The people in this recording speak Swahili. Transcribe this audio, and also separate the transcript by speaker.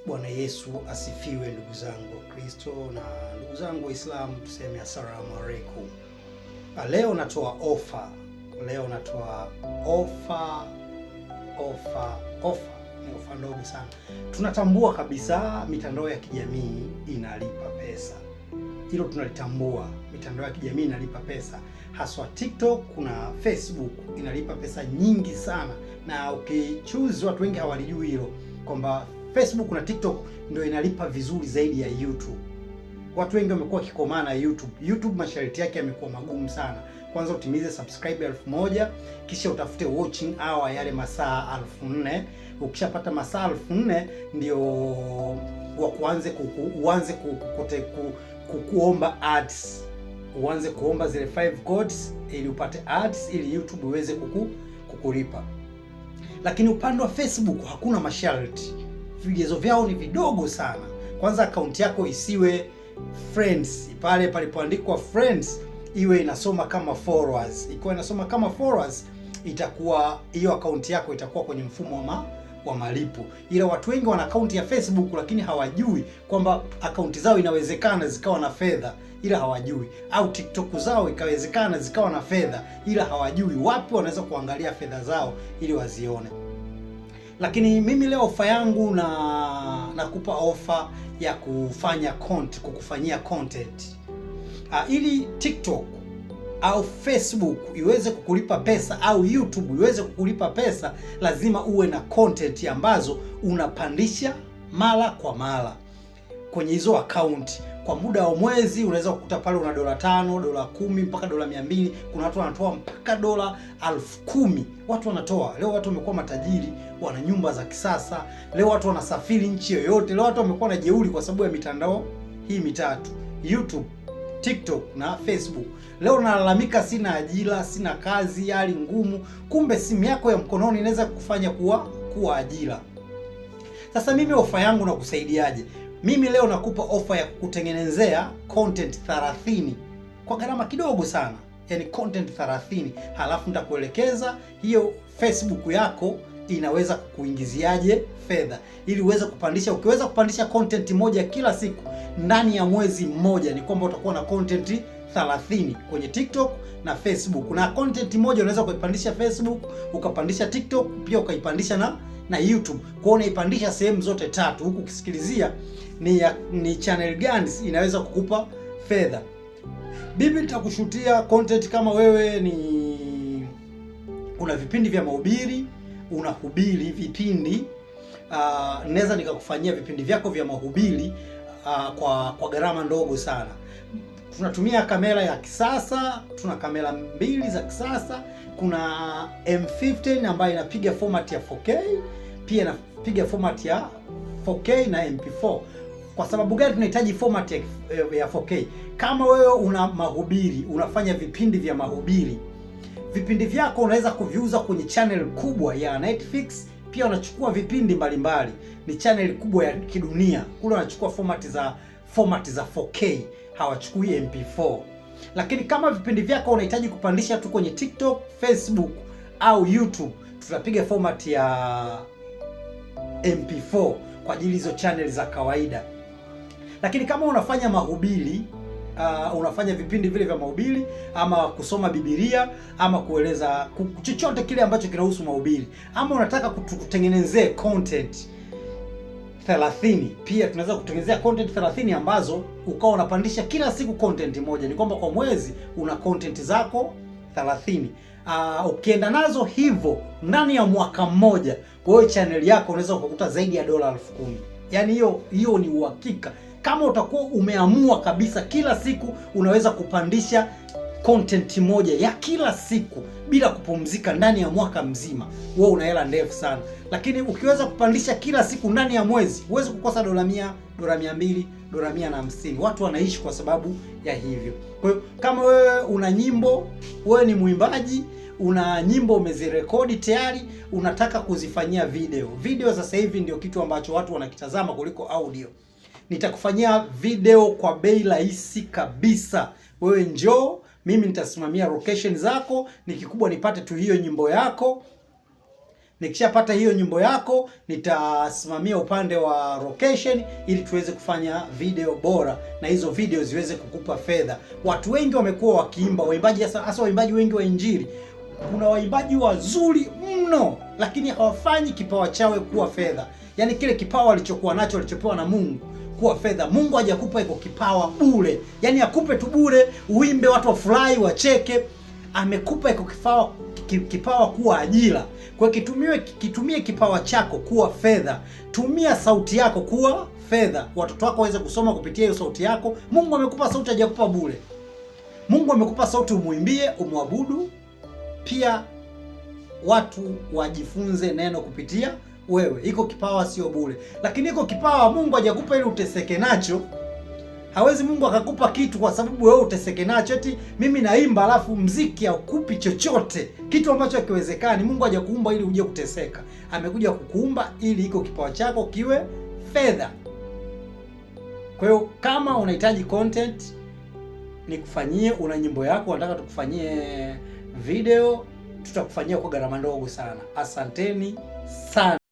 Speaker 1: Bwana Yesu asifiwe, ndugu zangu wa Kristo na ndugu zangu Waislamu, tuseme assalamu alaikum. Leo natoa ofa. Ni ofa ndogo sana. Tunatambua kabisa mitandao ya kijamii inalipa pesa. Hilo tunalitambua, mitandao ya kijamii inalipa pesa. Haswa TikTok, kuna Facebook inalipa pesa nyingi sana. Na ukichoose, watu wengi hawalijui hilo kwamba Facebook na TikTok ndio inalipa vizuri zaidi ya YouTube. Watu wengi wamekuwa kikomana na YouTube. YouTube masharti yake yamekuwa magumu sana. Kwanza utimize subscribe 1000, kisha utafute watching hour yale masaa 4000. Ukishapata masaa 4000 ndio uanze kuomba ads. Uanze kuomba zile 5 codes ili upate ads ili YouTube iweze kukulipa. Lakini upande wa Facebook hakuna masharti. Vigezo vyao ni vidogo sana. Kwanza akaunti yako isiwe friends. Pale palipoandikwa friends iwe inasoma kama followers. Ikiwa inasoma kama followers, itakuwa hiyo akaunti yako itakuwa kwenye mfumo wa malipo. Ila watu wengi wana akaunti ya Facebook lakini hawajui kwamba akaunti zao inawezekana zikawa na fedha ila hawajui, au TikTok zao ikawezekana zikawa na fedha ila hawajui wapi wanaweza kuangalia fedha zao ili wazione. Lakini mimi leo ofa yangu nakupa ofa ya kukufanyia content. Ili TikTok au Facebook iweze kukulipa pesa au YouTube iweze kukulipa pesa, lazima uwe na content ambazo unapandisha mara kwa mara kwenye hizo account. Kwa muda wa mwezi unaweza kukuta pale una $5, $10 mpaka $200. Kuna watu wanatoa mpaka $10,000. Watu wanatoa. Leo watu wamekuwa matajiri, wana nyumba za kisasa. Leo watu wanasafiri nchi yoyote. Leo watu wamekuwa na jeuri kwa sababu ya mitandao hii mitatu: YouTube, TikTok na Facebook. Leo nalalamika sina ajira, sina kazi, hali ngumu. Kumbe simu yako ya mkononi inaweza kufanya kuwa ajira. Sasa mimi ofa yangu nakusaidiaje? Mimi leo nakupa ofa ya kutengenezea content 30 kwa gharama kidogo sana. Yaani content 30, halafu nitakuelekeza hiyo Facebook yako inaweza kukuingiziaje fedha ili uweze kupandisha. Ukiweza kupandisha content moja kila siku ndani ya mwezi mmoja, ni kwamba utakuwa na content 30 kwenye TikTok na Facebook. Na content moja unaweza kuipandisha Facebook, ukapandisha TikTok, pia ukaipandisha na YouTube. Kwa unaipandisha sehemu zote tatu, huku ukisikilizia ni channel gani inaweza kukupa fedha. Bibi nitakushutia content kama wewe una vipindi vya mahubiri, unahubiri vipindi, naweza nikakufanyia vipindi vyako vya mahubiri kwa gharama ndogo sana. Tunatumia kamera ya kisasa, tuna kamera 2 za kisasa. Kuna M15 ambayo inapiga format ya 4K, pia inapiga format ya 4K na MP4. Kwa sababu gani tunahitaji format ya 4K? Kama wewe una mahubiri, unafanya vipindi vya mahubiri, vipindi vyako unaweza kuviuza kwenye channel kubwa ya Netflix. Pia unachukua vipindi mbalimbali, ni channel kubwa ya kidunia. Kule wanachukua format za 4K, hawachukui MP4. Lakini kama vipindi vyako unahitaji kupandisha tu kwenye TikTok, Facebook au YouTube, tutapiga format ya MP4 kwa ajili hizo channel za kawaida. Lakini kama unafanya mahubiri, unafanya vipindi vile vya mahubiri ama kusoma Biblia ama kueleza chochote kile ambacho kinahusu mahubiri, ama unataka kutengenezea content 30, pia tunaweza kutengenezea content 30 ambazo ukawa unapandisha kila siku content moja. Ni kwamba kwa mwezi una content zako 30. Ukienda nazo hivyo ndani ya mwaka mmoja, kwa hiyo channel yako unaweza kukuta zaidi ya $10,000. Yaani hiyo ni uhakika. Kama utakuwa umeamua kabisa kila siku unaweza kupandisha content moja ya kila siku bila kupumzika ndani ya mwaka mzima, wewe una hela ndefu sana. Lakini ukiweza kupandisha kila siku ndani ya mwezi, huwezi kukosa $100, $200, $150. Watu wanaishi kwa sababu ya hivyo. Kwa hiyo kama wewe una nyimbo, wewe ni mwimbaji, una nyimbo umezirekodi tayari, unataka kuzifanyia video sasa hivi ndio kitu ambacho watu wanakitazama kuliko audio. Nitakufanyia video kwa bei rahisi kabisa. Wewe njoo, mimi nitasimamia location zako, ni kikubwa nipate tu hiyo nyimbo yako. Nikishapata hiyo nyimbo yako, nitasimamia upande wa location ili tuweze kufanya video bora na hizo video ziweze kukupa fedha. Watu wengi wamekuwa wakiimba, waimbaji hasa waimbaji wengi wa Injili. Kuna waimbaji wazuri mno, lakini hawafanyi kipawa chao kuwa fedha. Yaani kile kipawa walichokuwa nacho, walichopewa na Mungu kuwa fedha. Mungu hajakupa iko kipawa bure. Yaani akupe tu bure, uimbe watu wafurahi, wacheke. Amekupa iko kipawa kuwa ajira. Kwa kitumie kipawa chako kuwa fedha. Tumia sauti yako kuwa fedha. Watoto wako waweze kusoma kupitia hiyo sauti yako. Mungu amekupa sauti, hajakupa bure. Mungu amekupa sauti umuimbie, umwabudu. Pia watu wajifunze neno kupitia wewe. Iko kipawa sio bure. Lakini iko kipawa Mungu hajakupa ili uteseke nacho. Hawezi Mungu akakupa kitu kwa sababu wewe uteseke nacho. Eti mimi naimba alafu mziki haukupi chochote. Kitu ambacho hakiwezekani. Mungu hajakuumba ili uje kuteseka. Amekuja kukuumba ili iko kipawa chako kiwe fedha. Kwa hiyo kama unahitaji content nikufanyie, una nyimbo yako unataka tukufanyie video, tutakufanyia kwa gharama ndogo sana. Asanteni sana.